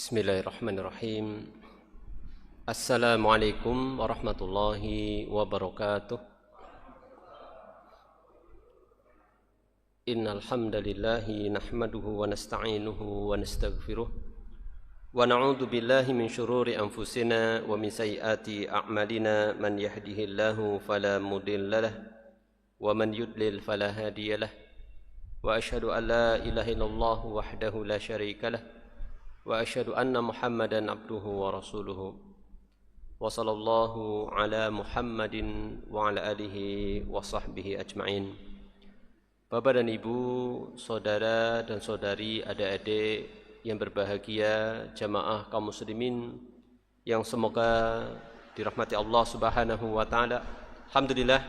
Bismillahirrahmanirrahim. Assalamualaikum warahmatullahi wabarakatuh. Innal hamdalillahi nahmaduhu wa nasta'inuhu wa nastaghfiruh wa na'udzu billahi min shururi anfusina wa min sayyiati a'malina. Man yahdihillahu fala mudilla lahu wa man yudlil fala hadiya lahu. Wa asyhadu an la ilaha illallah wahdahu la syarika lahu wa asyhadu anna Muhammadan abduhu wa rasuluhu. Wa sallallahu ala Muhammadin wa ala alihi wa sahbihi ajma'in. Bapak dan Ibu, saudara dan saudari, adik-adik yang berbahagia, jamaah kaum muslimin yang semoga dirahmati Allah Subhanahu wa taala. Alhamdulillah,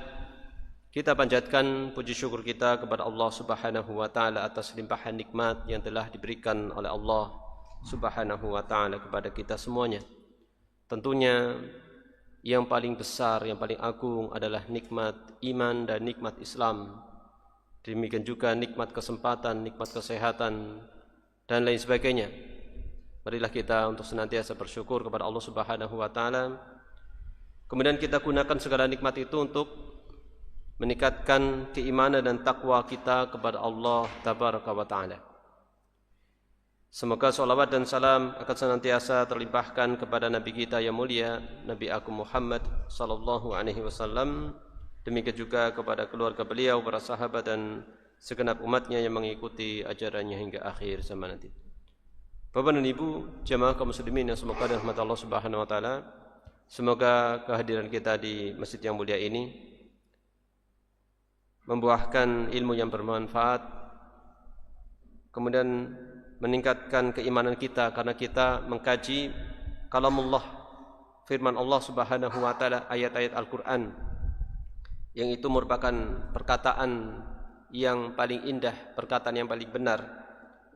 kita panjatkan puji syukur kita kepada Allah Subhanahu wa taala atas limpahan nikmat yang telah diberikan oleh Allah Subhanahu wa ta'ala kepada kita semuanya. Tentunya yang paling besar, yang paling agung adalah nikmat iman dan nikmat Islam. Demikian juga nikmat kesempatan, nikmat kesehatan dan lain sebagainya. Marilah kita untuk senantiasa bersyukur kepada Allah Subhanahu wa ta'ala. Kemudian kita gunakan segala nikmat itu untuk meningkatkan keimanan dan takwa kita kepada Allah Tabaraka wa ta'ala. Semoga salawat dan salam akan senantiasa terlimpahkan kepada Nabi kita yang mulia, Nabi Agung Muhammad sallallahu alaihi wasallam. Demikian juga kepada keluarga beliau, para sahabat dan segenap umatnya yang mengikuti ajarannya hingga akhir zaman nanti. Bapak dan Ibu, jamaah kaum muslimin yang semoga dirahmati Allah Subhanahu wa taala. Semoga kehadiran kita di masjid yang mulia ini membuahkan ilmu yang bermanfaat, kemudian meningkatkan keimanan kita karena kita mengkaji kalamullah, firman Allah Subhanahu wa taala, ayat-ayat Al-Qur'an yang itu merupakan perkataan yang paling indah, perkataan yang paling benar,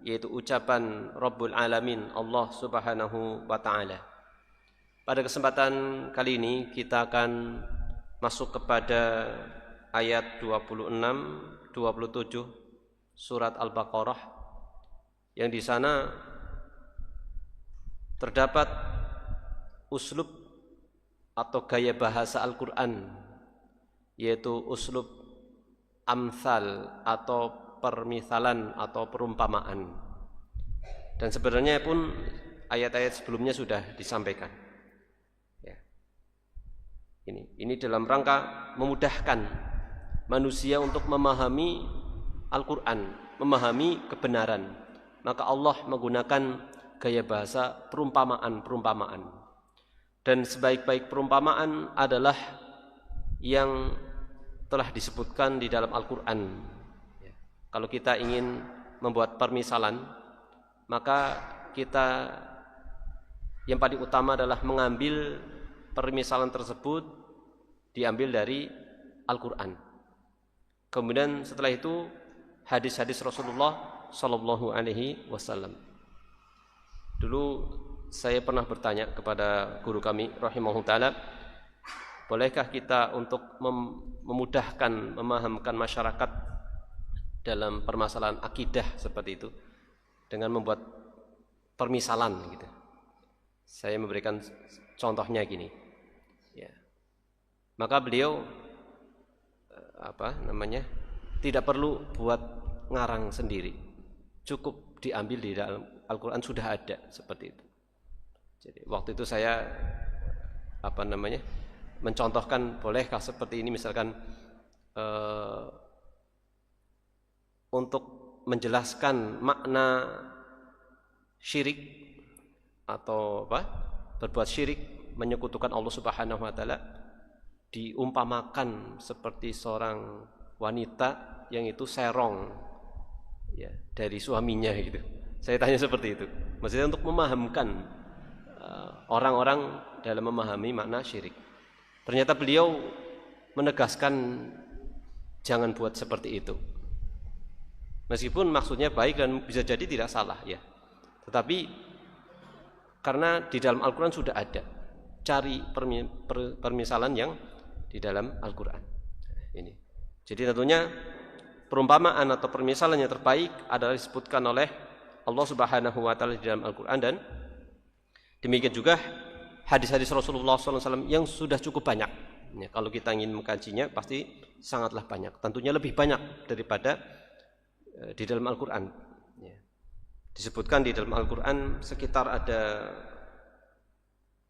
yaitu ucapan Rabbul Alamin, Allah Subhanahu wa taala. Pada kesempatan kali ini kita akan masuk kepada ayat 26, 27 surat Al-Baqarah, yang di sana terdapat uslub atau gaya bahasa Al-Qur'an, yaitu uslub amsal atau permisalan atau perumpamaan. Dan sebenarnya pun ayat-ayat sebelumnya sudah disampaikan. Ya. Ini dalam rangka memudahkan manusia untuk memahami Al-Qur'an, memahami kebenaran. Maka Allah menggunakan gaya bahasa perumpamaan. Dan sebaik-baik perumpamaan adalah yang telah disebutkan di dalam Al-Qur'an. Kalau kita ingin membuat permisalan, maka kita yang paling utama adalah mengambil permisalan tersebut diambil dari Al-Qur'an. Kemudian setelah itu hadis-hadis Rasulullah sallallahu alaihi wasallam. Dulu saya pernah bertanya kepada guru kami rahimahullah taala, bolehkah kita untuk memudahkan, memahamkan masyarakat dalam permasalahan akidah seperti itu dengan membuat permisalan gitu. Saya memberikan contohnya gini. Ya. Maka beliau tidak perlu buat ngarang sendiri. Cukup diambil di dalam Al-Qur'an, sudah ada seperti itu. Jadi waktu itu saya mencontohkan, bolehkah seperti ini misalkan untuk menjelaskan makna syirik atau berbuat syirik, menyekutukan Allah Subhanahu wa taala, diumpamakan seperti seorang wanita yang itu serong ya dari suaminya gitu. Saya tanya seperti itu. Maksudnya untuk memahamkan orang-orang dalam memahami makna syirik. Ternyata beliau menegaskan jangan buat seperti itu. Meskipun maksudnya baik dan bisa jadi tidak salah ya. Tetapi karena di dalam Al-Qur'an sudah ada, cari permisalan yang di dalam Al-Qur'an. Ini. Jadi tentunya perumpamaan atau permisalan yang terbaik adalah disebutkan oleh Allah Subhanahu wa taala di dalam Al-Qur'an dan Demikian juga hadis-hadis Rasulullah SAW yang sudah cukup banyak. Ya, kalau kita ingin mengkajinya pasti sangatlah banyak. Tentunya lebih banyak daripada di dalam Al-Quran. Ya. Disebutkan di dalam Al-Quran sekitar ada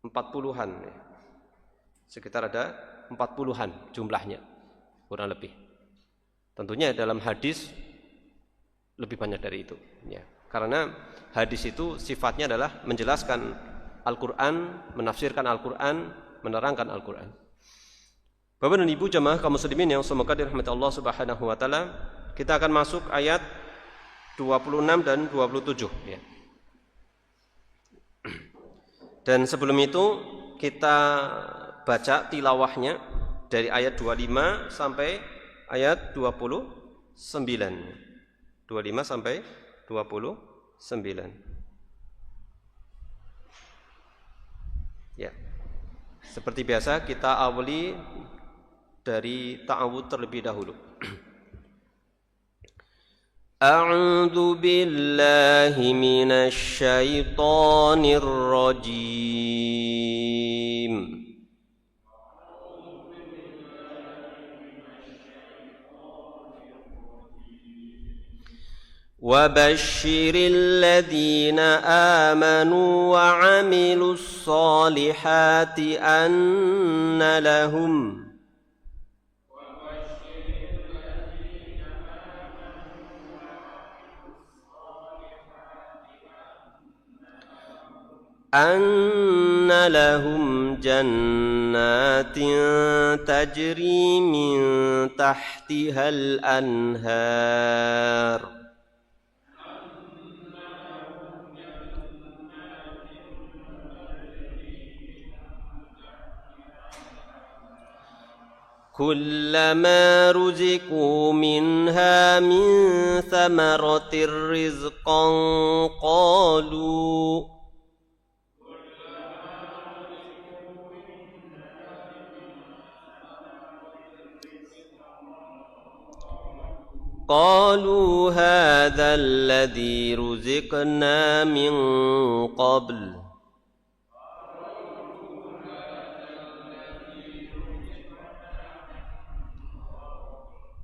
40-an. Ya. Sekitar ada 40-an jumlahnya, kurang lebih. Tentunya dalam hadis lebih banyak dari itu. Ya. Karena hadis itu sifatnya adalah menjelaskan Al-Quran, menafsirkan Al-Quran, menerangkan Al-Quran. Bapak dan Ibu jamaah kaum muslimin yang semoga dirahmati Allah Subhanahu wa taala, kita akan masuk ayat 26 dan 27 ya. Dan sebelum itu kita baca tilawahnya dari ayat 25 sampai ayat 29. 25 sampai 29. Ya. Seperti biasa kita awali dari ta'awudz terlebih dahulu. A'udzu billahi minasy syaithanir rajim. وَبَشِّرِ الَّذِينَ آمَنُوا وَعَمِلُوا الصَّالِحَاتِ أَنَّ لَهُمْ جَنَّاتٍ تَجْرِي مِنْ تَحْتِهَا الْأَنْهَارُ كلما رزقوا منها من ثمرة رزقا قالوا هذا الذي رزقنا من قبل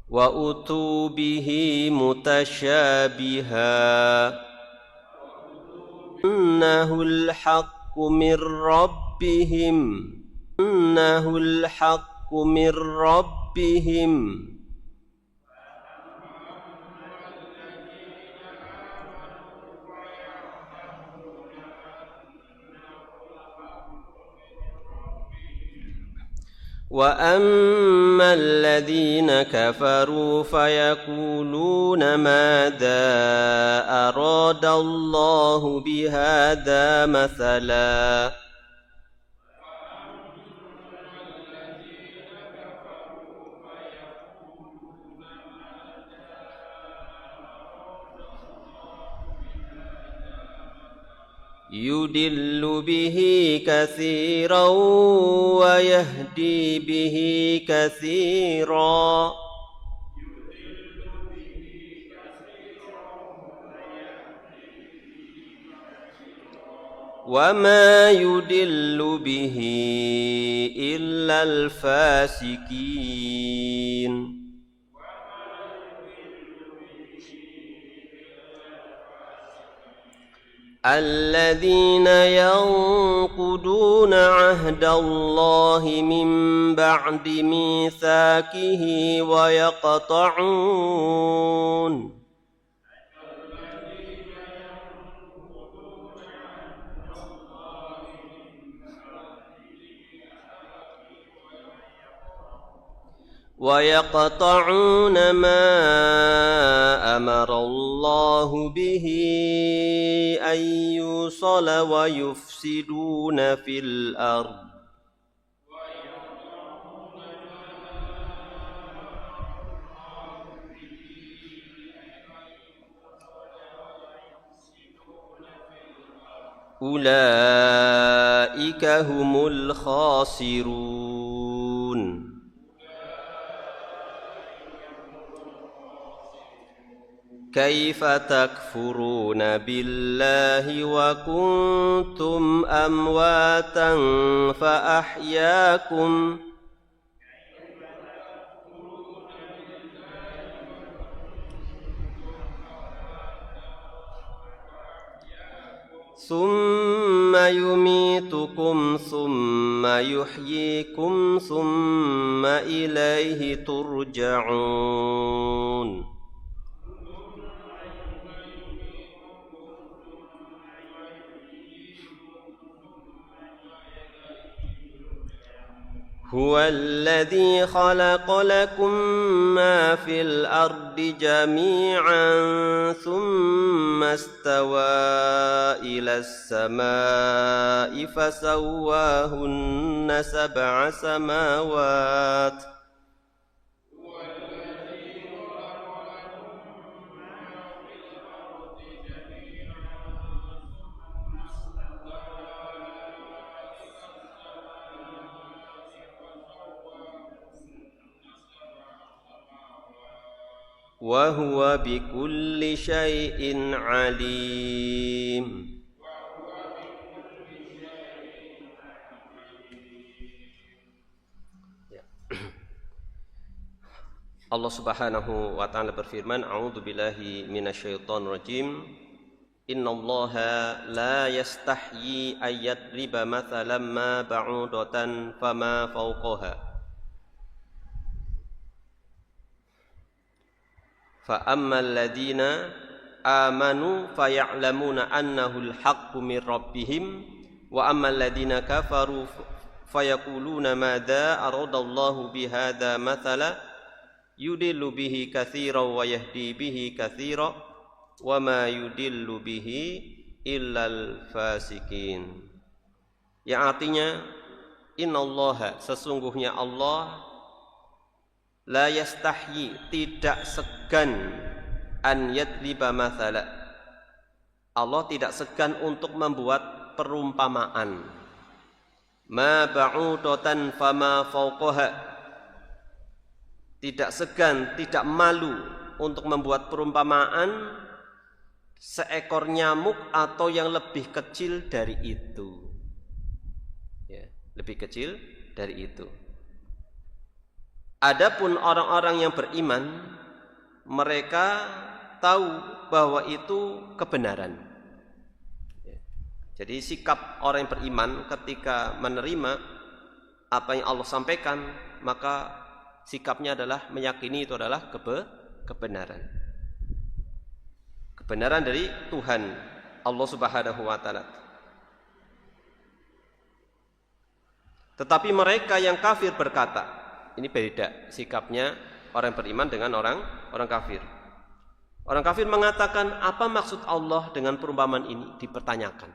وَأُتُوا بِهِ مُتَشَابِهًا إِنَّهُ الْحَقُّ مِنْ رَبِّهِمْ وَأَمَّا الَّذِينَ كَفَرُوا فَيَقُولُونَ مَاذَا أَرَادَ اللَّهُ بِهَذَا مَثَلًا يُضِلُّ بِهِ كَثِيرًا وَيَهْدِي بِهِ كَثِيرًا وَمَا يُضِلُّ بِهِ إِلَّا الْفَاسِقِينَ الَّذِينَ يَنقُضُونَ عَهْدَ اللَّهِ مِنْ بَعْدِ مِيثَاقِهِ وَيَقْطَعُونَ مَا أَمَرَ اللَّهُ بِهِ أَنْ يُوصَلَ وَيُفْسِدُونَ فِي الْأَرْضِ أُولَئِكَ هُمُ الْخَاسِرُونَ كيف تكفرون بالله وكنتم أمواتا فأحياكم ثم يميتكم ثم يحييكم ثم إليه ترجعون. هو الذي خلق لكم ما في الأرض جميعا ثم استوى إلى السماء فسواهن سبع سماوات وهو بكل شيء عليم. Allah Subhanahu wa taala berfirman, A'udzu billahi minasyaitonir rajim. Innallaha la yastahyi ayyadriba mathalan ma ba'udatan fama fawqaha. Fa ammal ladzina amanu faya'lamuna annahu al-haqqu min rabbihim wa ammal ladzina kafaru fayaquluna madza aradallahu bihadza mathala yudillu bihi katsiran wa yahdi bihi katsiran wa ma yudillu bihi illal fasikin. Yang artinya innallaha, sesungguhnya Allah, la yastahyi, tidak segan, an yadriba mathala, Allah tidak segan untuk membuat perumpamaan. Ma ba'udatan fama fawqaha, tidak segan, tidak malu untuk membuat perumpamaan seekor nyamuk atau yang lebih kecil dari itu. Ya, lebih kecil dari itu. Adapun orang-orang yang beriman, mereka tahu bahwa itu kebenaran. Jadi sikap orang yang beriman ketika menerima apa yang Allah sampaikan, maka sikapnya adalah meyakini itu adalah kebenaran. Kebenaran dari Tuhan Allah Subhanahu wa taala. Tetapi mereka yang kafir berkata, ini beda sikapnya orang beriman dengan orang kafir. Orang kafir mengatakan, apa maksud Allah dengan perumpamaan ini? Dipertanyakan.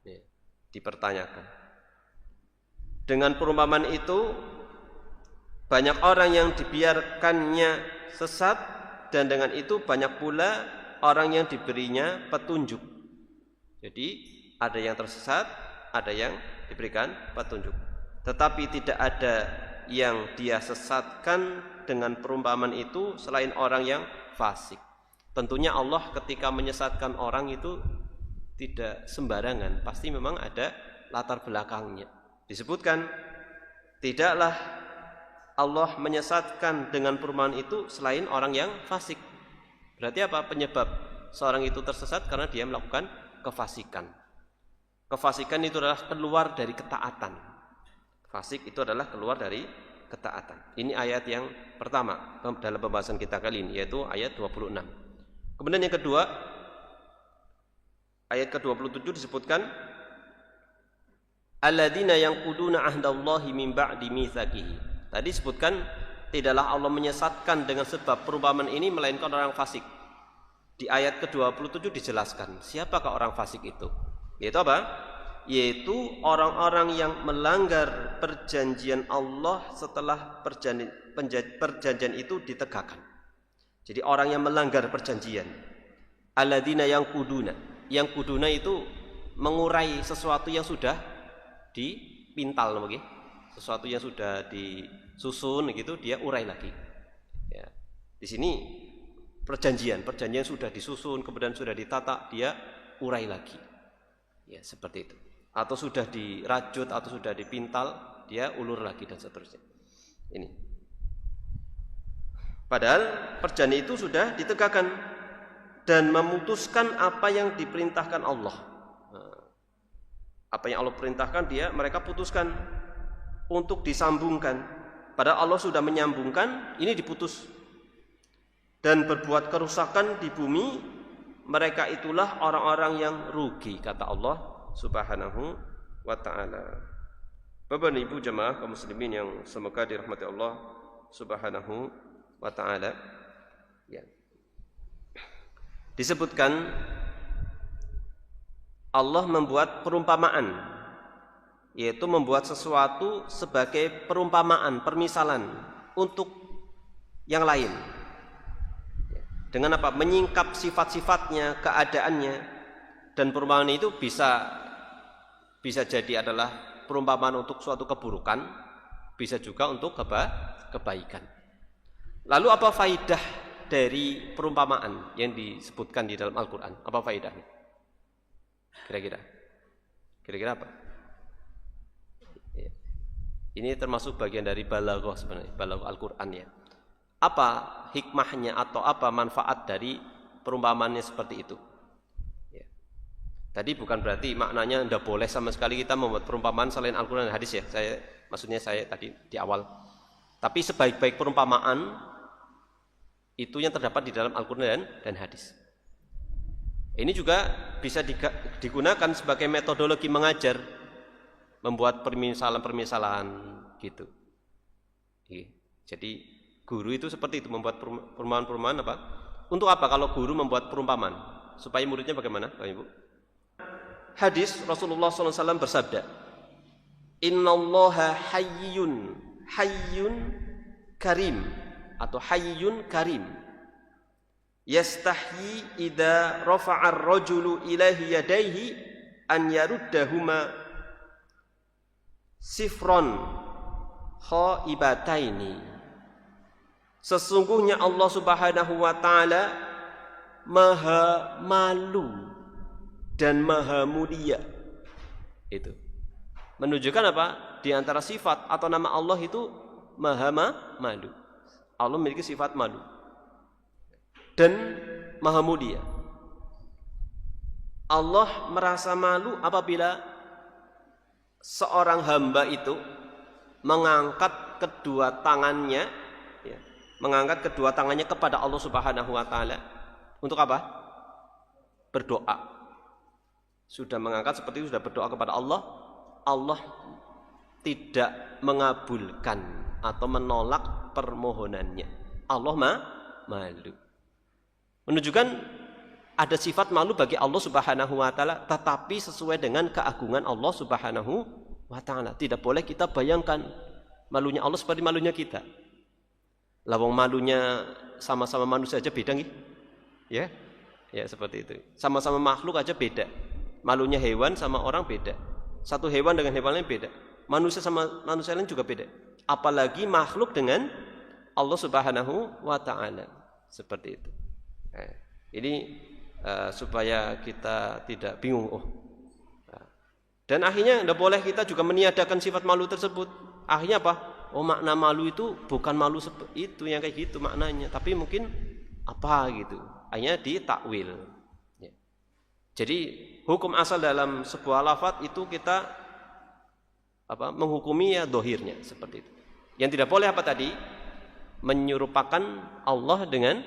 Ya, dipertanyakan. Dengan perumpamaan itu, banyak orang yang dibiarkannya sesat, dan dengan itu banyak pula orang yang diberinya petunjuk. Jadi ada yang tersesat, ada yang diberikan petunjuk. Tetapi tidak ada yang dia sesatkan dengan perumpamaan itu selain orang yang fasik. Tentunya Allah ketika menyesatkan orang itu tidak sembarangan, pasti memang ada latar belakangnya. Disebutkan, tidaklah Allah menyesatkan dengan perumpamaan itu selain orang yang fasik. Berarti apa? Penyebab seorang itu tersesat karena dia melakukan kefasikan. Kefasikan itu adalah keluar dari ketaatan. Fasik itu adalah keluar dari ketaatan. Ini ayat yang pertama dalam pembahasan kita kali ini, yaitu ayat 26. Kemudian yang kedua, ayat ke-27 disebutkan, alladzina yanquduna ahdallahi min ba'di mitsaqihi. Tadi disebutkan tidaklah Allah menyesatkan dengan sebab perumpamaan ini melainkan orang fasik. Di ayat ke-27 dijelaskan siapakah orang fasik itu. Yaitu apa? Yaitu orang-orang yang melanggar perjanjian Allah setelah perjanjian itu ditegakkan. Jadi orang yang melanggar perjanjian. Alladzina yanquduna. Yang kuduna itu mengurai sesuatu yang sudah dipintal, sesuatu yang sudah disusun gitu, dia urai lagi. Ya. Di sini perjanjian sudah disusun, kemudian sudah ditata, dia urai lagi. Ya, seperti itu. Atau sudah dirajut atau sudah dipintal, dia ulur lagi dan seterusnya. Ini. Padahal perjanjian itu sudah ditegakkan dan memutuskan apa yang diperintahkan Allah. Apa yang Allah perintahkan mereka putuskan untuk disambungkan. Padahal Allah sudah menyambungkan, ini diputus. Dan berbuat kerusakan di bumi, mereka itulah orang-orang yang rugi, kata Allah Subhanahu wa ta'ala. Bapak dan Ibu jemaah kaum muslimin yang semoga dirahmati Allah Subhanahu wa ta'ala. Ya. Disebutkan Allah membuat perumpamaan, yaitu membuat sesuatu sebagai perumpamaan, permisalan untuk yang lain. Dengan apa? Menyingkap sifat-sifatnya, keadaannya, dan perumpamaan itu bisa jadi adalah perumpamaan untuk suatu keburukan, bisa juga untuk kebaikan. Lalu apa faidah dari perumpamaan yang disebutkan di dalam Al-Quran? Apa faidahnya? Kira-kira apa? Ini termasuk bagian dari balaghah sebenarnya, balaghah Al-Quran ya. Apa hikmahnya atau apa manfaat dari perumpamaannya seperti itu? Ya. Tadi bukan berarti maknanya tidak boleh sama sekali kita membuat perumpamaan selain Al-Quran dan hadis ya. Maksudnya saya tadi di awal. Tapi sebaik-baik perumpamaan itu yang terdapat di dalam Al-Quran dan hadis. Ini juga bisa digunakan sebagai metodologi mengajar, membuat permisalan-permisalan gitu. Jadi guru itu seperti itu, membuat perumpamaan-perumpamaan apa? Untuk apa kalau guru membuat perumpamaan? Supaya muridnya bagaimana, Bapak Ibu? Hadis Rasulullah SAW bersabda, Innallaha hayyun karim atau hayyun karim. Yastahyi idza rafa'a ar-rajulu ilaihi yadayhi an yaruddahuma sifron khaibataini. Sesungguhnya Allah Subhanahu wa taala maha malu dan maha mulia. Itu menunjukkan apa? Di antara sifat atau nama Allah itu maha malu. Allah memiliki sifat malu dan maha mulia. Allah merasa malu apabila seorang hamba itu mengangkat kedua tangannya, kepada Allah Subhanahu wa taala. Untuk apa? Berdoa. Sudah mengangkat seperti itu, sudah berdoa kepada Allah, Allah tidak mengabulkan atau menolak permohonannya. Allah malu. Menunjukkan ada sifat malu bagi Allah Subhanahu wa taala, tetapi sesuai dengan keagungan Allah Subhanahu wa taala. Tidak boleh kita bayangkan malunya Allah seperti malunya kita. Lawang malunya sama-sama manusia aja beda nih. Ya, seperti itu. Sama-sama makhluk aja beda. Malunya hewan sama orang beda. Satu hewan dengan hewan lain beda. Manusia sama manusia lain juga beda. Apalagi makhluk dengan Allah Subhanahu wa taala. Seperti itu. Ini supaya kita tidak bingung. Dan akhirnya tidak boleh kita juga meniadakan sifat malu tersebut. Akhirnya apa? Makna malu itu bukan malu itu yang kayak gitu maknanya, tapi mungkin apa gitu. Akhirnya ditakwil. Ya. Jadi hukum asal dalam sebuah lafaz itu kita menghukumi ya dohirnya seperti itu. Yang tidak boleh apa tadi? Menyerupakan Allah dengan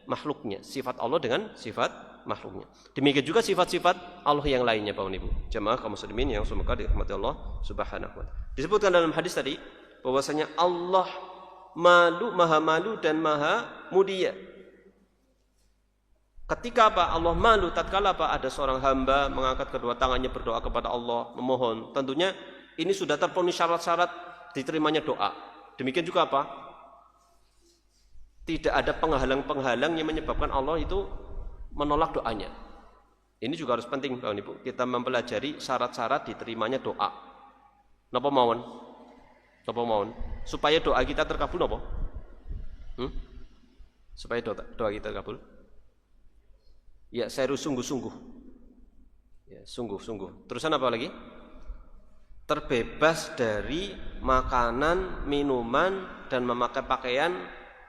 makhluknya, sifat Allah dengan sifat makhluknya. Demikian juga sifat-sifat Allah yang lainnya, Bapak Ibu. Jemaah kaum muslimin yang semoga dirahmati Allah Subhanahu wa taala. Disebutkan dalam hadis tadi bahwasanya Allah maha malu dan maha mulia. Ketika Allah malu tatkala ada seorang hamba mengangkat kedua tangannya berdoa kepada Allah, memohon. Tentunya ini sudah terpenuhi syarat-syarat diterimanya doa. Demikian juga tidak ada penghalang-penghalang yang menyebabkan Allah itu menolak doanya. Ini juga harus penting, Bapak Ibu. Kita mempelajari syarat-syarat diterimanya doa. Napa mawon? Supaya doa kita terkabul napa? supaya doa kita kabul? Ya, serius sungguh-sungguh. Ya, sungguh-sungguh. Terusan apa lagi? Terbebas dari makanan, minuman, dan memakai pakaian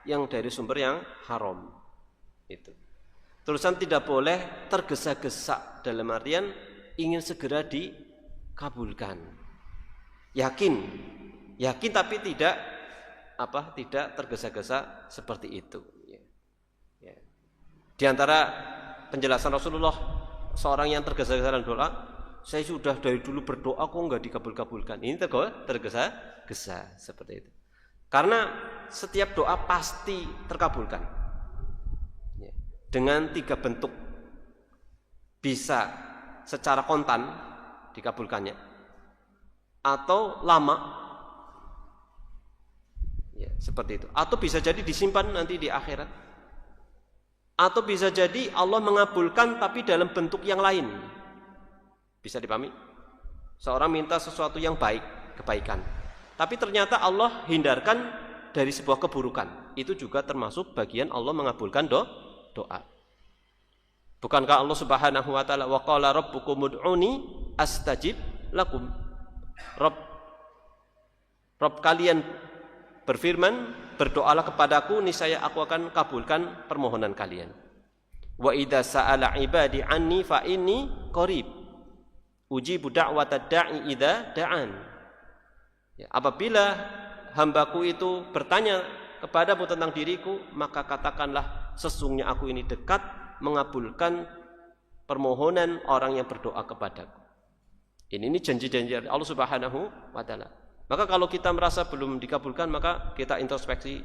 yang dari sumber yang haram. Itu. Terusan tidak boleh tergesa-gesa, dalam artian ingin segera dikabulkan. Yakin tapi tidak tergesa-gesa seperti itu. Ya. Di antara penjelasan Rasulullah, seorang yang tergesa-gesa dalam doa, saya sudah dari dulu berdoa kok enggak dikabul-kabulkan. Ini tergesa-gesa seperti itu. Karena setiap doa pasti terkabulkan. Ya. Dengan 3 bentuk. Bisa secara kontan dikabulkannya, atau lama, ya, seperti itu. Atau bisa jadi disimpan nanti di akhirat. Atau bisa jadi Allah mengabulkan tapi dalam bentuk yang lain. Bisa dipahami? Seorang minta sesuatu yang baik, kebaikan, tapi ternyata Allah hindarkan dari sebuah keburukan. Itu juga termasuk bagian Allah mengabulkan doa. Bukankah Allah Subhanahu wa taala, wa qala rabbukum ud'uni astajib lakum. Rabb kalian berfirman, berdoalah kepadaku, niscaya aku akan kabulkan permohonan kalian. Wa idza sa'ala ibadi anni fa inni qarib. Ujibu da'watad da'i idza da'an. Ya, apabila hambaku itu bertanya kepadamu tentang diriku, maka katakanlah sesungguhnya aku ini dekat mengabulkan permohonan orang yang berdoa kepadaku. Ini janji-janji Allah Subhanahu wa taala. Maka kalau kita merasa belum dikabulkan, maka kita introspeksi,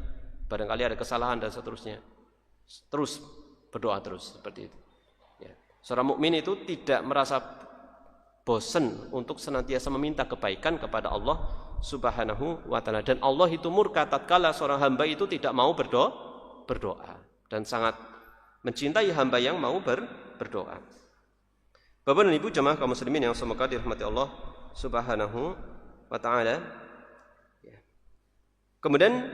barangkali ada kesalahan dan seterusnya. Terus berdoa terus seperti itu. Ya. Seorang mukmin itu tidak merasa bosan untuk senantiasa meminta kebaikan kepada Allah Subhanahu wa taala, dan Allah itu murka tatkala seorang hamba itu tidak mau berdoa dan sangat mencintai hamba yang mau berdoa. Bapak dan Ibu jemaah kaum muslimin yang semoga dirahmati Allah Subhanahu wa taala. Kemudian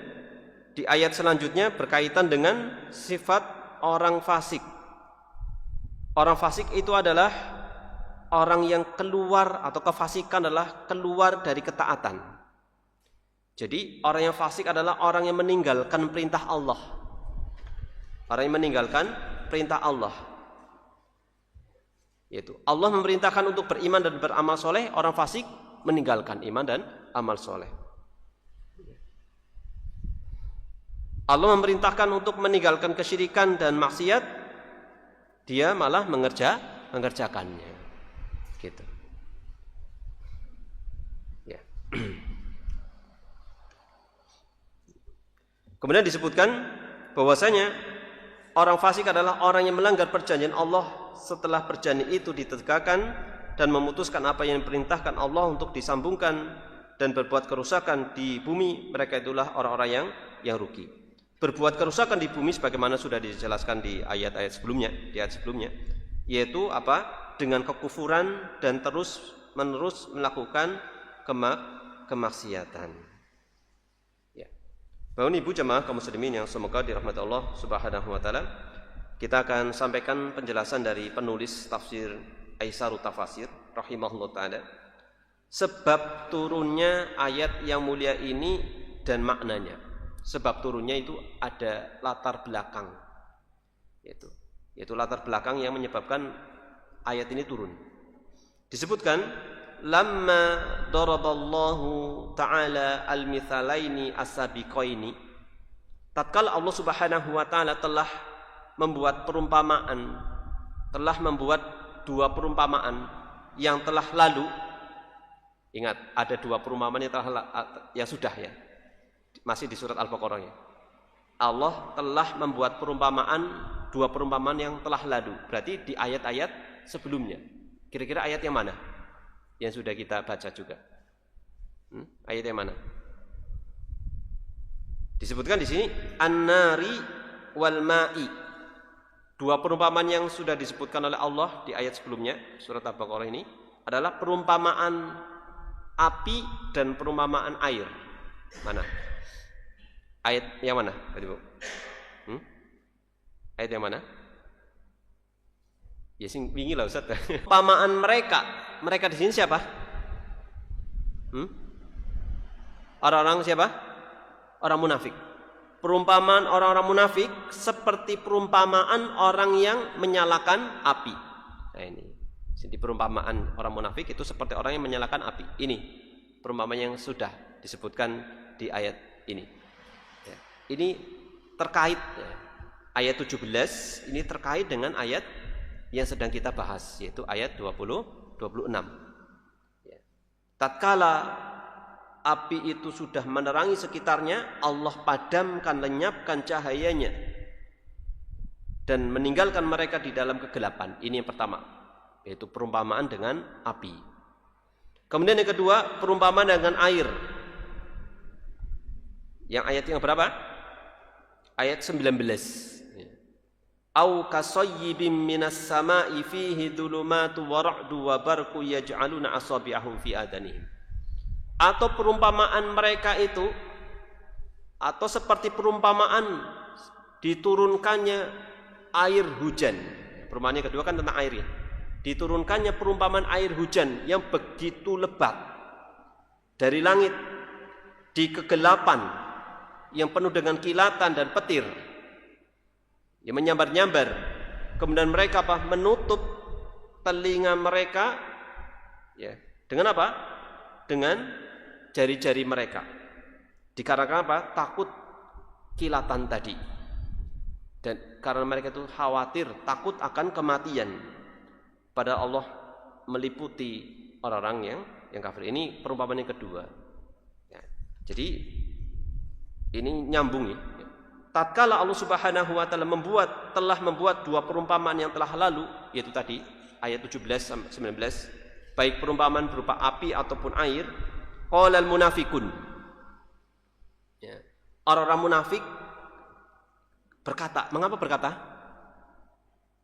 di ayat selanjutnya berkaitan dengan sifat orang fasik. Orang fasik itu adalah orang yang keluar, atau kefasikan adalah keluar dari ketaatan. Jadi orang yang fasik adalah orang yang meninggalkan perintah Allah. Orang yang meninggalkan perintah Allah. Yaitu Allah memerintahkan untuk beriman dan beramal soleh, orang fasik meninggalkan iman dan amal soleh. Allah memerintahkan untuk meninggalkan kesyirikan dan maksiat, dia malah mengerjakannya. Gitu. Ya. Kemudian disebutkan bahwasanya orang fasik adalah orang yang melanggar perjanjian Allah setelah perjanjian itu ditegakkan dan memutuskan apa yang diperintahkan Allah untuk disambungkan dan berbuat kerusakan di bumi. Mereka itulah orang-orang yang rugi. Berbuat kerusakan di bumi sebagaimana sudah dijelaskan di ayat-ayat sebelumnya, yaitu apa? Dengan kekufuran dan terus-menerus melakukan kemaksiatan. Ya. Bapak Ibu jemaah kaum muslimin yang semoga dirahmati Allah Subhanahu wa taala, kita akan sampaikan penjelasan dari penulis tafsir Aisarut Tafasir rahimahullah taala, sebab turunnya ayat yang mulia ini dan maknanya. Sebab turunnya itu ada latar belakang, yaitu latar belakang yang menyebabkan ayat ini turun. Disebutkan lamma daraballahu ta'ala al-mithalaini as-sabiqaini, tatkala Allah Subhanahu wa taala telah membuat perumpamaan, telah membuat 2 perumpamaan yang telah lalu. Ingat, ada 2 perumpamaan yang sudah ya. Masih di surat Al-Baqarah ya. Allah telah membuat perumpamaan, 2 perumpamaan yang telah lalu. Berarti di ayat-ayat sebelumnya. Kira-kira ayat yang mana? Yang sudah kita baca juga. Ayat yang mana? Disebutkan di sini an-nari wal ma'i. 2 perumpamaan yang sudah disebutkan oleh Allah di ayat sebelumnya, surat Al-Baqarah ini adalah perumpamaan api dan perumpamaan air. Mana? Ayat yang mana tadi Bu? Ayat yang mana? Ya sing wingi lah Ustaz. Perumpamaan mereka di sini siapa? Orang-orang siapa? Orang munafik. Perumpamaan orang-orang munafik seperti perumpamaan orang yang menyalakan api. Nah ini. Jadi perumpamaan orang munafik itu seperti orang yang menyalakan api. Ini perumpamaan yang sudah disebutkan di ayat ini. Ya. Ini terkait ya. Ayat 17 ini terkait dengan ayat yang sedang kita bahas, yaitu ayat 26. Ya. Tatkala api itu sudah menerangi sekitarnya, Allah padamkan, lenyapkan cahayanya dan meninggalkan mereka di dalam kegelapan. Ini yang pertama, yaitu perumpamaan dengan api. Kemudian yang kedua, perumpamaan dengan air. Yang ayat yang berapa? Ayat 19. Au kasayyibin minas sama'i fihi dhulumatu wa ra'du wa barqu yaj'aluna asabi'ahum fi adanihim. Atau perumpamaan mereka itu, atau seperti perumpamaan diturunkannya air hujan. Perumpamaan yang kedua kan tentang air ya. Diturunkannya perumpamaan air hujan yang begitu lebat dari langit di kegelapan yang penuh dengan kilatan dan petir yang menyambar-nyambar. Kemudian mereka menutup telinga mereka ya, dengan apa? Dengan jari-jari mereka. Dikarenakan apa? Takut kilatan tadi. Dan karena mereka itu khawatir, takut akan kematian. Padahal Allah meliputi orang-orang yang kafir. Ini perumpamaan yang kedua. Ya. Jadi ini nyambung ya. Tatkala Allah Subhanahu wa taala telah membuat dua perumpamaan yang telah lalu, yaitu tadi ayat 17 sampai 19, baik perumpamaan berupa api ataupun air, qalal munafikun. Ya. Orang-orang munafik berkata, mengapa berkata?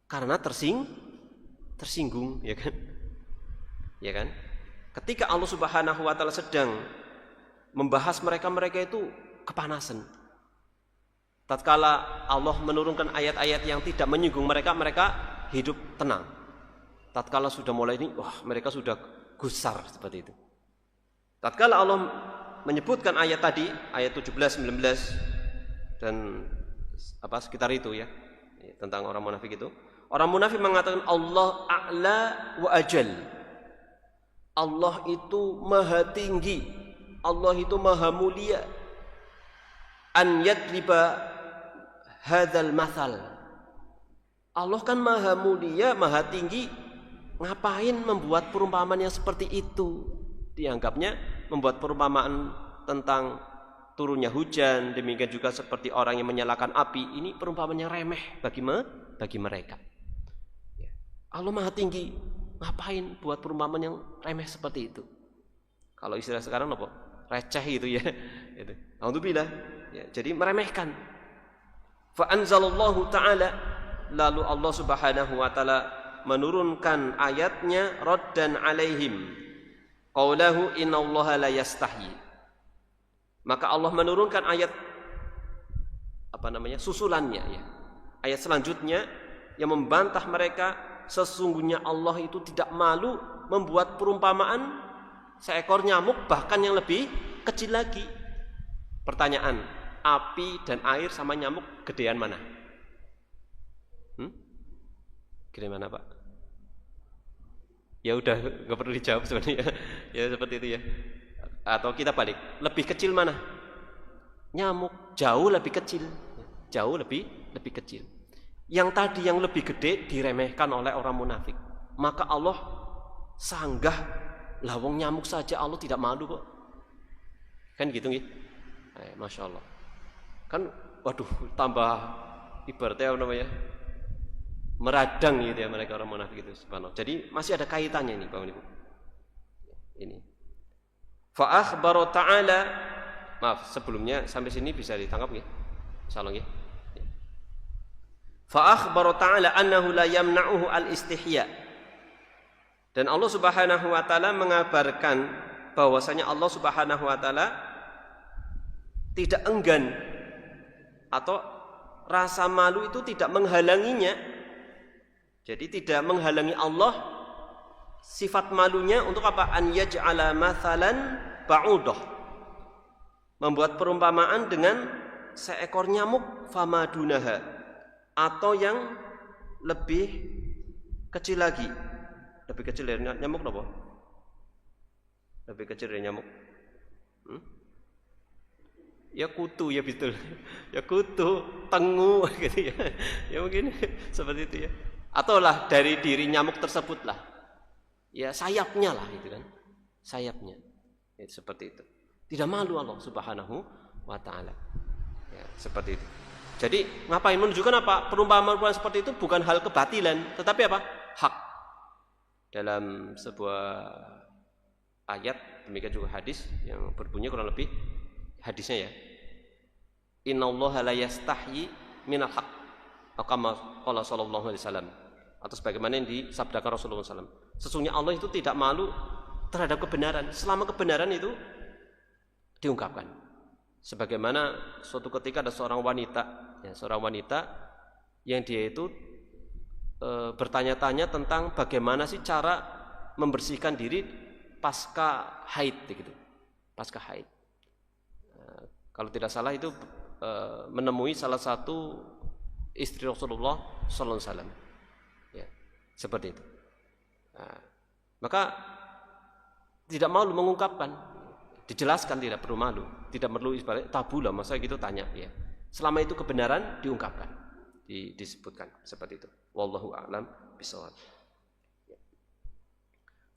Karena tersinggung, ya kan? Ya kan? Ketika Allah Subhanahu wa taala sedang membahas mereka itu kepanasan. Tatkala Allah menurunkan ayat-ayat yang tidak menyinggung mereka hidup tenang. Tatkala sudah mulai ini, mereka sudah gusar seperti itu. Tatkala Allah menyebutkan ayat tadi, ayat 17, 19 dan sekitar itu ya, tentang orang munafik itu. Orang munafik mengatakan Allah a'la wa ajal. Allah itu maha tinggi, Allah itu maha mulia. An yadriba hadzal mathal. Allah kan maha mulia, maha tinggi. Ngapain membuat perumpamaan yang seperti itu? Dianggapnya membuat perumpamaan tentang turunnya hujan, demikian juga seperti orang yang menyalakan api. Ini perumpamaan yang remeh bagi mereka. Allah maha tinggi, ngapain buat perumpamaan yang remeh seperti itu? Kalau istilah sekarang apa? Receh itu ya. Itu. Alhamdulillah. Ya, jadi meremehkan. Fa anzalallahu ta'ala, lalu Allah Subhanahu wa taala menurunkan ayatnya raddan alaihim. Qaulahu innallaha la yastahyi. Maka Allah menurunkan ayat susulannya ya. Ayat selanjutnya yang membantah mereka, sesungguhnya Allah itu tidak malu membuat perumpamaan seekor nyamuk bahkan yang lebih kecil lagi. Pertanyaan, api dan air sama nyamuk gedean mana? Gedean mana Pak? Ya udah, nggak perlu dijawab sebenarnya. Ya seperti itu ya. Atau kita balik, lebih kecil mana? Nyamuk jauh lebih kecil, jauh lebih kecil. Yang tadi yang lebih gede diremehkan oleh orang munafik. Maka Allah sanggah, lawang nyamuk saja Allah tidak malu kok. Kan gitu nih. Masya Allah. Kan waduh tambah ibaratnya meradang gitu ya mereka orang munafik itu, subhanallah. Jadi masih ada kaitannya ini Bapak Ibu. Ini. Fa akhbara ta'ala, maaf sebelumnya sampai sini bisa ditangkap ya. Insyaallah ya. Fa akhbara ta'ala annahu la yamna'uhu al-istihya. Dan Allah Subhanahu wa taala mengabarkan bahwasanya Allah Subhanahu wa taala tidak enggan atau Rasa malu itu tidak menghalanginya. Jadi tidak menghalangi Allah sifat malunya untuk apa? An yaj'ala mathalan ba'udah. Membuat perumpamaan dengan seekor nyamuk famadunaha, atau yang lebih kecil lagi. Lebih kecil dari nyamuk apa? Lebih kecil dari nyamuk. Ya kutu, ya betul. Ya kutu, tengu gitu ya. Ya mungkin seperti itu ya. Atau lah dari diri nyamuk tersebut lah. Ya sayapnya lah gitu kan. Sayapnya. Ya, seperti itu. Tidak malu Allah Subhanahu wa taala. Ya, seperti itu. Jadi ngapain menunjukkan apa? Perumpamaan seperti itu bukan hal kebatilan, tetapi apa? Hak. Dalam sebuah ayat, demikian juga hadis yang berbunyi kurang lebih hadisnya ya. Innallaha la yastahyi minal haq. Kama qala sallallahu alaihi wasallam. Atau sebagaimana yang disabdakan Rasulullah SAW. Sesungguhnya Allah itu tidak malu terhadap kebenaran selama kebenaran itu diungkapkan. Sebagaimana suatu ketika ada seorang wanita yang dia itu bertanya-tanya tentang bagaimana sih cara membersihkan diri pasca haid gitu. Pasca haid. Kalau tidak salah itu menemui salah satu istri Rasulullah sallallahu alaihi wasallam. Ya, seperti itu. Nah, maka tidak malu mengungkapkan, dijelaskan, tidak perlu malu, tidak perlu ibarat tabu lah, masa gitu tanya ya. Selama itu kebenaran diungkapkan, disebutkan seperti itu. Wallahu a'lam bishawab.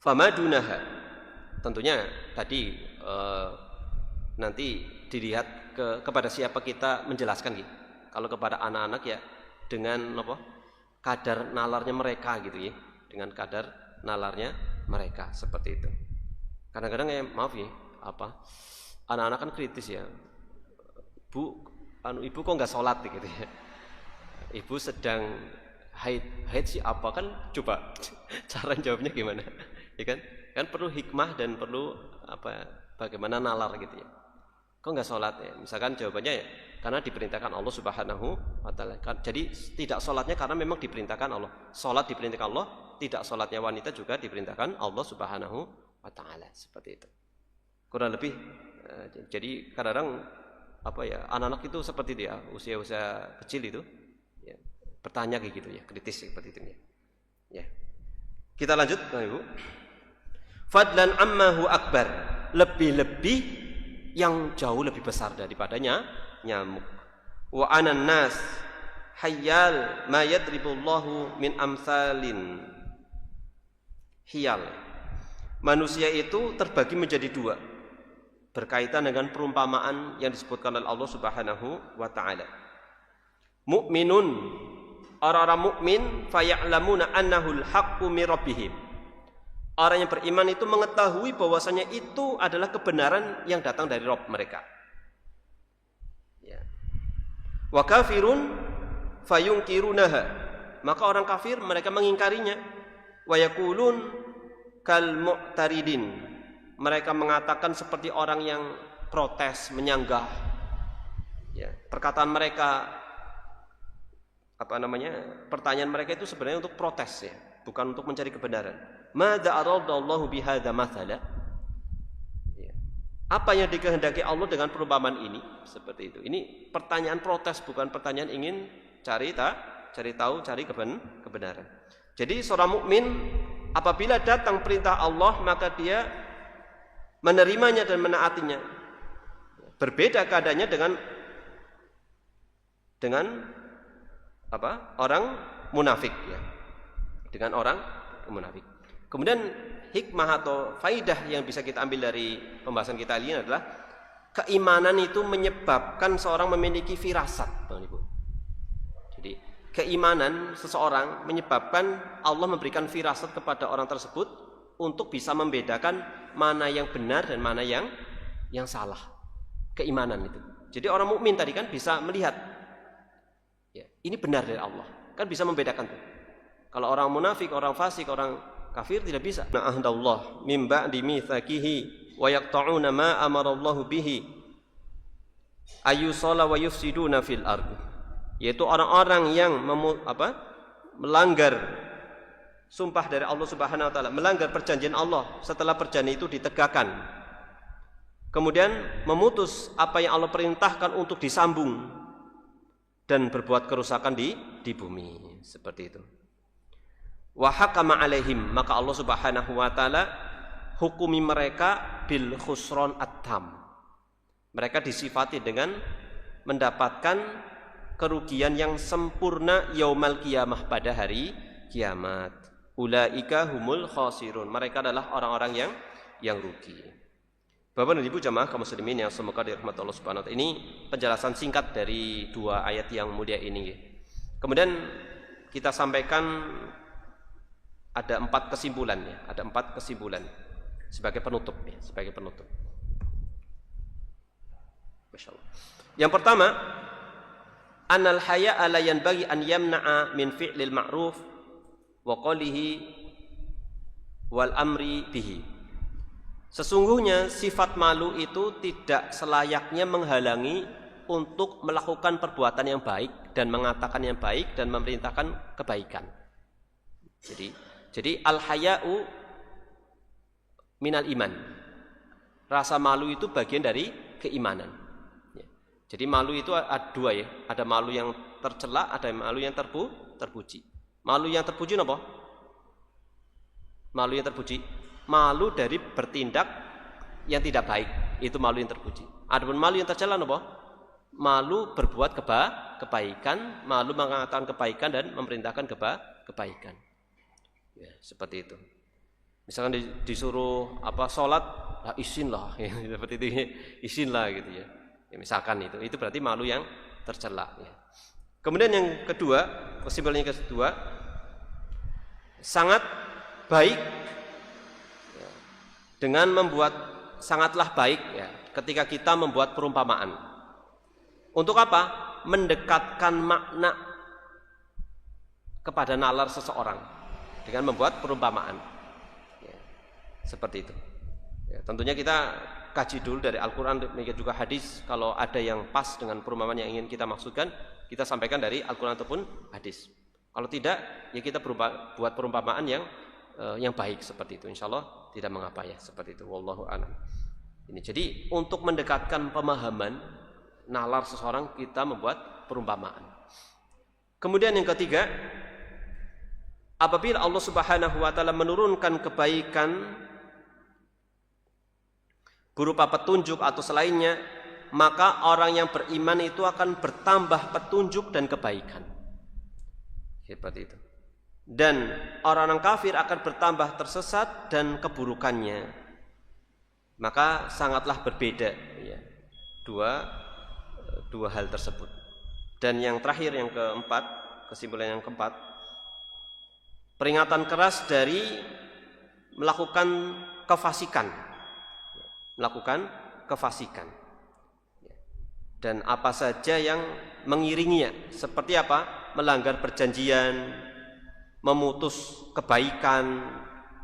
Famadunaha. Tentunya tadi nanti dilihat kepada siapa kita menjelaskan gitu. Kalau kepada anak-anak ya dengan apa? Kadar nalarnya mereka gitu ya. Dengan kadar nalarnya mereka seperti itu. Kadang-kadang ya maaf ya, anak-anak kan kritis ya. Ibu kok nggak sholat gitu ya. Ibu sedang haid sih apa kan? Coba cara jawabnya gimana? Ya kan? Kan perlu hikmah dan perlu bagaimana nalar gitu ya. Kok nggak sholat ya? Misalkan jawabannya ya karena diperintahkan Allah Subhanahu wa taala. Jadi tidak sholatnya karena memang diperintahkan Allah. Sholat diperintahkan Allah, tidak sholatnya wanita juga diperintahkan Allah Subhanahu wa taala. Seperti itu. Kurang lebih jadi kadang-kadang anak-anak itu seperti dia, usia-usia kecil itu ya, bertanya kayak gitu ya, kritis seperti itu ya. Ya. Kita lanjut, Ibu. Fadlan ammahu akbar. Lebih-lebih yang jauh lebih besar daripadanya nyamuk. Wa anan nas hayyal ma yadribullahu min amsalin hiyal. Manusia itu terbagi menjadi dua berkaitan dengan perumpamaan yang disebutkan oleh Allah Subhanahu wa taala. Mukminun, orang-orang mukmin faya'lamuna annahul haqqu mir rabbihim. Orang yang beriman itu mengetahui bahwasanya itu adalah kebenaran yang datang dari Rabb mereka. Ya. Wa kafirun fayunkirunaha. Maka orang kafir mereka mengingkarinya. Wa yaqulun kal mu'taridin. Mereka mengatakan seperti orang yang protes, menyanggah. Ya. Perkataan mereka pertanyaan mereka itu sebenarnya untuk protes ya, bukan untuk mencari kebenaran. Madza aradallahu bihadza mathala? Ya. Apa yang dikehendaki Allah dengan perumpamaan ini? Seperti itu. Ini pertanyaan protes, bukan pertanyaan ingin cari tahu, cari kebenaran. Jadi seorang mukmin apabila datang perintah Allah maka dia menerimanya dan menaatinya. Berbeda keadaannya dengan orang munafik ya. Dengan orang munafik. Kemudian hikmah atau faidah yang bisa kita ambil dari pembahasan kita ini adalah keimanan itu menyebabkan seorang memiliki firasat, Bapak Ibu. Jadi keimanan seseorang menyebabkan Allah memberikan firasat kepada orang tersebut untuk bisa membedakan mana yang benar dan mana yang salah. Keimanan itu. Jadi orang mukmin tadi kan bisa melihat ya, ini benar dari Allah. Kan bisa membedakan tuh. Kalau orang munafik, orang fasik, orang kafir tidak bisa. Na'ahdallah min ba'di mitsaqihi wa yaqta'una ma amarallahu bihi ayusala wa yufsiduna fil ardh. yaitu orang-orang yang melanggar sumpah dari Allah Subhanahu wa taala, melanggar perjanjian Allah setelah perjanjian itu ditegakkan. Kemudian memutus apa yang Allah perintahkan untuk disambung dan berbuat kerusakan di bumi, seperti itu. Wa hakama alaihim, maka Allah Subhanahu wa taala hukumi mereka bil khusran at-tam. Mereka disifati dengan mendapatkan kerugian yang sempurna yaumal qiyamah, pada hari kiamat. Ulaika humul khasirun, mereka adalah orang-orang yang rugi. Bapak dan Ibu jamaah kaum muslimin yang semoga dirahmati Allah Subhanahu wa taala, ini penjelasan singkat dari dua ayat yang mulia ini. Kemudian kita sampaikan ada 4 kesimpulan ya, ada 4 kesimpulan sebagai penutup ya, sebagai penutup. Masyaallah. Yang pertama, annal haya'a la yanbaghi an yamna'a min fi'lil ma'ruf wa qawlihi wal amri bihi. Sesungguhnya sifat malu itu tidak selayaknya menghalangi untuk melakukan perbuatan yang baik dan mengatakan yang baik dan memerintahkan kebaikan. Jadi al-haya'u minal iman. Rasa malu itu bagian dari keimanan. Jadi malu itu ada 2 ya, ada malu yang tercela, ada malu yang terpuji. Malu yang terpuji apa? Malu yang terpuji, malu dari bertindak yang tidak baik, itu malu yang terpuji. Adapun malu yang tercela apa? Malu berbuat kebaikan, malu mengatakan kebaikan dan memerintahkan kebaikan. Ya, seperti itu. Misalkan disuruh sholat, izin lah, ya, seperti itu, izin lah gitu ya. Ya, misalkan itu berarti malu yang tercela. Ya. Kemudian yang kedua, kesimpulan yang kedua, sangat baik ya, dengan sangatlah baik ya, ketika kita membuat perumpamaan. Untuk apa? Mendekatkan makna kepada nalar seseorang dengan membuat perumpamaan. Ya, seperti itu. Ya, tentunya kita kaji dulu dari Al-Quran, demikian juga hadis. Kalau ada yang pas dengan perumpamaan yang ingin kita maksudkan, kita sampaikan dari Al-Quran ataupun hadis. Kalau tidak, ya kita buat perumpamaan yang baik seperti itu. Insya Allah tidak mengapa ya, seperti itu. Wallahu a'lam. Ini jadi untuk mendekatkan pemahaman nalar seseorang, kita membuat perumpamaan. Kemudian yang ketiga, apabila Allah Subhanahu wa taala menurunkan kebaikan berupa petunjuk atau selainnya, maka orang yang beriman itu akan bertambah petunjuk dan kebaikan. Seperti itu. Dan orang-orang kafir akan bertambah tersesat dan keburukannya. Maka sangatlah berbeda ya, dua hal tersebut. Dan yang terakhir, yang keempat, kesimpulan yang keempat, peringatan keras dari melakukan kefasikan. Melakukan kefasikan. Dan apa saja yang mengiringinya, seperti apa? Melanggar perjanjian, memutus kebaikan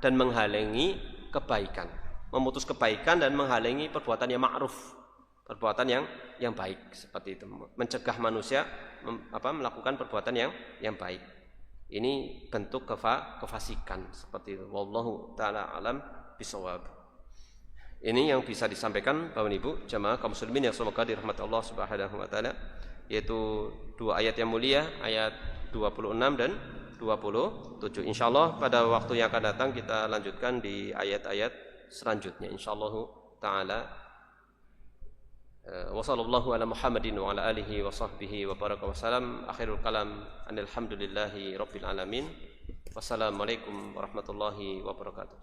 dan menghalangi kebaikan, memutus kebaikan dan menghalangi perbuatan yang ma'ruf, perbuatan yang baik, seperti itu, mencegah manusia melakukan perbuatan yang baik. Ini bentuk kefasikan, seperti itu. Wallahu taala alam bisawab. Ini yang bisa disampaikan Bapak Ibu jamaah kaum muslimin yang semoga dirahmati Allah Subhanahu wa taala, yaitu 2 ayat yang mulia, ayat 26 dan 27. Insyaallah pada waktu yang akan datang kita lanjutkan di ayat-ayat selanjutnya insyaallah taala. Wa sallallahu ala Muhammadin wa ala alihi wa sahbihi wa baraka wa salam. Akhirul kalam alhamdulillahi rabbil alamin. Wassalamualaikum warahmatullahi wabarakatuh.